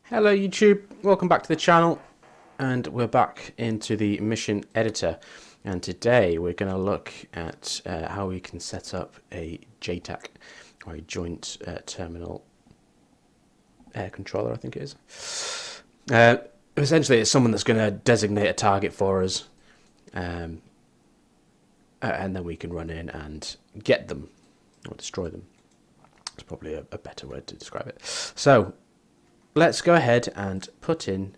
Hello YouTube, welcome back to the channel, and we're back into the mission editor, and today we're going to look at how we can set up a JTAC, or a joint terminal air controller, I think it is. Essentially it's someone that's going to designate a target for us, and then we can run in and get them, or destroy them. It's probably a better word to describe it. So let's go ahead and put in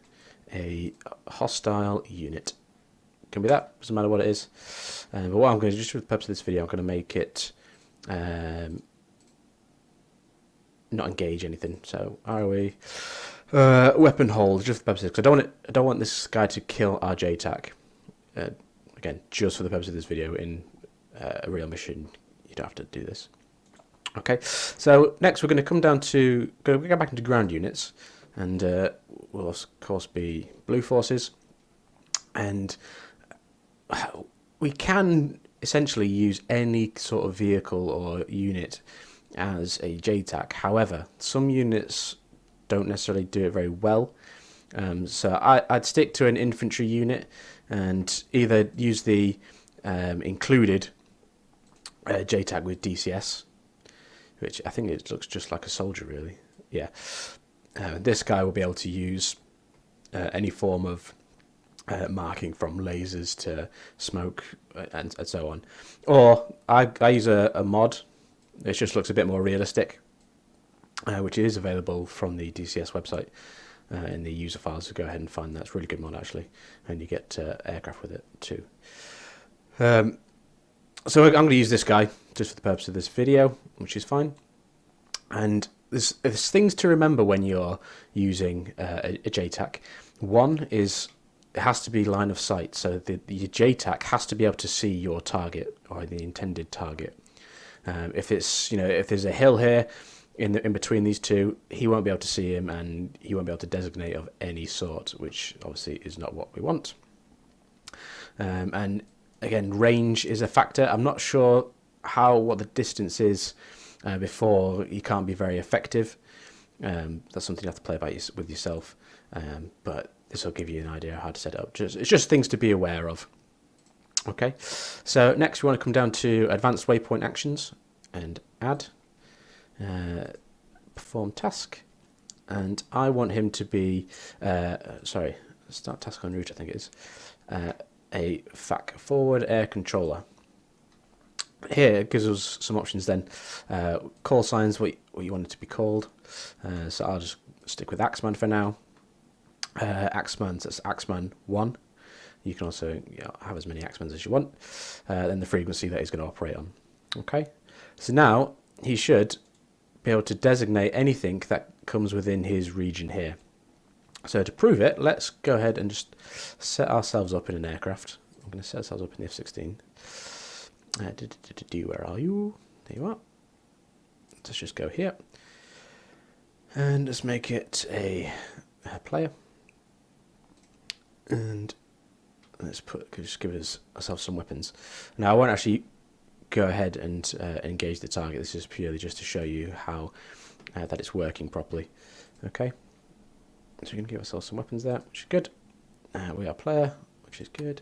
a hostile unit. Can be that, doesn't matter what it is. But what I'm going to do, just for the purpose of this video, I'm going to make it not engage anything. So ROE weapon hold, just for the purpose of this, because I don't want this guy to kill our JTAC. Again, just for the purpose of this video. In a real mission, you don't have to do this. Okay, so next we're going to come down to go back into ground units, and will of course be blue forces, and we can essentially use any sort of vehicle or unit as a JTAC. However, some units don't necessarily do it very well, so I'd stick to an infantry unit and either use the included JTAC with DCS, which I think it looks just like a soldier, really. Yeah. This guy will be able to use any form of marking, from lasers to smoke and so on. Or I use a mod. It just looks a bit more realistic, which is available from the DCS website in the user files. So go ahead and find that. It's a really good mod, actually. And you get aircraft with it, too. So I'm going to use this guy just for the purpose of this video, which is fine. And there's things to remember when you're using a JTAC. One is it has to be line of sight, so the JTAC has to be able to see your target, or the intended target. If it's, if there's a hill here in between these two, he won't be able to see him, and he won't be able to designate of any sort, which obviously is not what we want. And again, range is a factor. I'm not sure what the distance is before you can't be very effective. That's something you have to play about with yourself. But this will give you an idea of how to set it up. It's just things to be aware of. Okay, so next we want to come down to advanced waypoint actions and add perform task, and I want him to be start task on route, I think it is. A FAC forward air controller. Here it gives us some options then. Call signs, what you want it to be called. So I'll just stick with Axeman for now. Axeman, so that's Axeman 1. You can also have as many Axemans as you want. Then the frequency that he's going to operate on. Okay, so now he should be able to designate anything that comes within his region here. So to prove it, let's go ahead and just set ourselves up in an aircraft. I'm going to set ourselves up in the F-16. Where are you? There you are. Let's just go here. And let's make it a player. And let's just give ourselves some weapons. Now I won't actually go ahead and engage the target. This is purely just to show you how that it's working properly. Okay. So we're going to give ourselves some weapons there, which is good. We are player, which is good.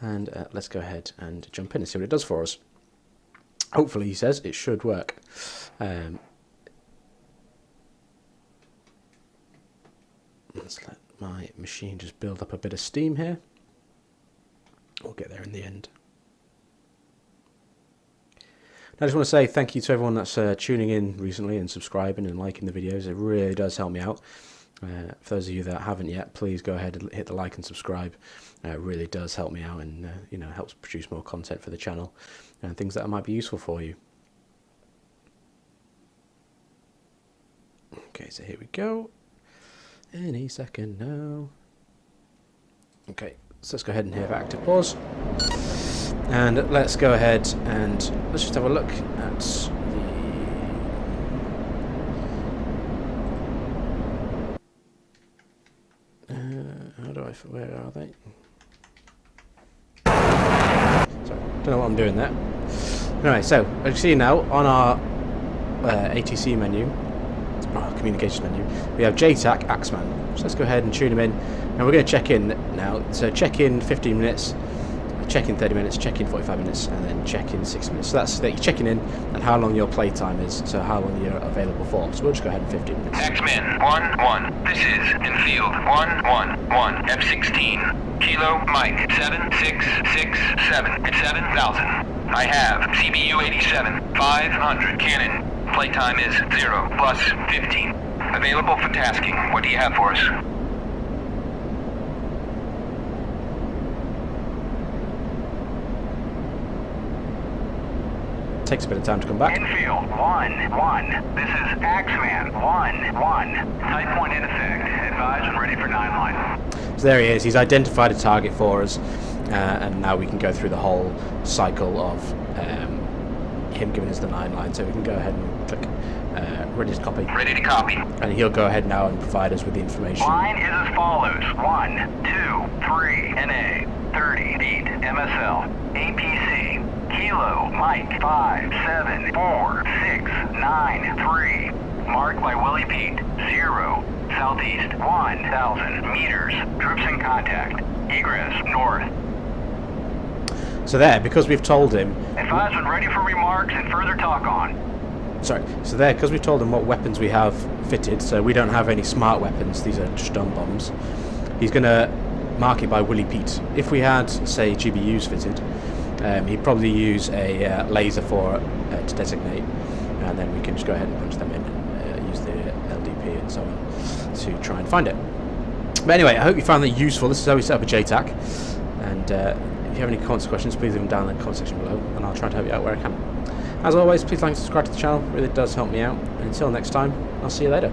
And let's go ahead and jump in and see what it does for us. Hopefully, he says, it should work. Let's let my machine just build up a bit of steam here. We'll get there in the end. I just want to say thank you to everyone that's tuning in recently and subscribing and liking the videos. It really does help me out. For those of you that haven't yet, please go ahead and hit the like and subscribe. It really does help me out, and helps produce more content for the channel and things that might be useful for you. Okay, so here we go. Any second now. Okay, so let's go ahead and hit active pause, and let's go ahead and let's just have a look at where are they? Sorry, don't know what I'm doing there. Anyway, so as you see now on our ATC menu, communications menu, we have JTAC Axeman. So let's go ahead and tune him in. And we're going to check in now. So check in 15 minutes, check in 30 minutes, check in 45 minutes, and then check in 60 minutes. So that's that you're checking in and how long your play time is, so how long you're available for. So we'll just go ahead and 15 minutes. Axeman 1-1. This is Enthoo 1-1-1 F16. Kilo Mike 7667 at 7,000. I have CPU 87 500 Canon. Playtime is 0 plus 15. Available for tasking. What do you have for us? Takes a bit of time to come back. Infield 1-1. This is Axeman 1-1. Tight point in effect. Advise and ready for 9-line. So there he is. He's identified a target for us, and now we can go through the whole cycle of him giving us the 9-line. So we can go ahead and click ready to copy. Ready to copy. And he'll go ahead now and provide us with the information. Line is as follows: 1, 2, 3, NA, 30, beat, MSL, APC, Kilo, Mike, 5, 7, 4, 6, 9, 3. Marked by Willie Pete, 0, southeast, 1,000 meters. Troops in contact. Egress, north. So there, because we've told him... Advise when ready for remarks and further talk on. Sorry, so there, because we told him what weapons we have fitted, so we don't have any smart weapons, these are just stun bombs, he's going to mark it by Willie Pete. If we had, say, GBUs fitted, he'd probably use a laser for to designate, and then we can just go ahead and punch them in and use the LDP and so on to try and find it. But anyway, I hope you found that useful. This is how we set up a JTAC, and if you have any comments or questions, please leave them down in the comment section below, and I'll try to help you out where I can. As always, please like and subscribe to the channel, it really does help me out. And until next time, I'll see you later.